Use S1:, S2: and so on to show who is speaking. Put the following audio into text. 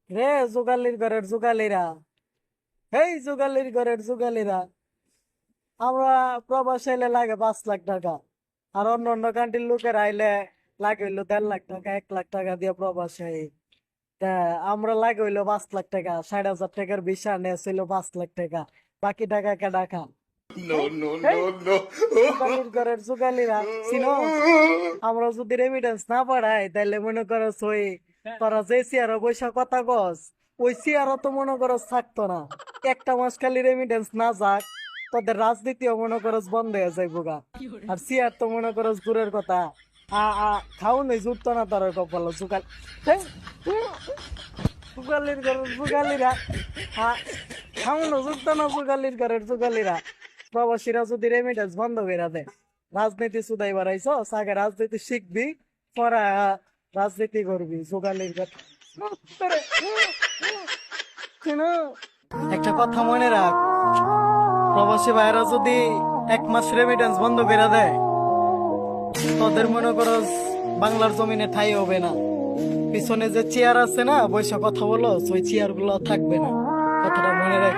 S1: রে জোগালির ঘরের জোগালিরা, এই জোগালির ঘরের জোগালিরা, আমরা প্রবাস আইলে লাগে 5 লাখ টাকা, আর অন্য অন্য কান্ট্রির লোকের আইলে লাগে হইলো 1.5 লাখ টাকা, 1 লাখ টাকা দিয়ে প্রবাস আই। তা আমরা লাগে হইলো 5 লাখ টাকা, 60,000 টাকার ভিসা নেস হইলো 5 লাখ টাকা, বাকি টাকা কে টাকা।
S2: No, no, no, no.
S1: জোগালির ঘরের জোগালিরা চিনো, আমরা যদি রেমিটেন্স না পাঠাই তাইলে মনে করো ওই তোরা যে চেয়ারও বৈশা কথা কস, ওই চেয়ারও তো মনে করস থাকতো না। একটা মাস খালি রেমিটেন্স না যাক, তোদের রাজনীতিও মনে করস বন্ধ হয়ে যাইবো গা। আর চেয়ার তো মনে করস দূরের কথা, খাও নেই জুটতো না তোর কপাল জোগাল। হেই, জোগালির ঘরের জোগালিরা, খাওয়ানো জুটতো না জোগালির ঘরের জোগালিরা। প্রবাসীরা যদি রেমিটেন্স বন্ধ করে দেয়, রাজনীতি সুদাই বাড়াইছ, আগে রাজনীতি শিখবি, পরে রাজনীতি করবি। জোগালির ঘর চিনো? একটা কথা মনে রাখ, প্রবাসী ভাইরা যদি 1 মাস রেমিটেন্স বন্ধ করে দেয়, তোদের মনে করো বাংলার জমিনে ঠাই হবে না। পিছনে যে চেয়ার আছে না, বৈশা কথা বলো, ওই চেয়ার গুলো থাকবে না। কথাটা মনে রাখ।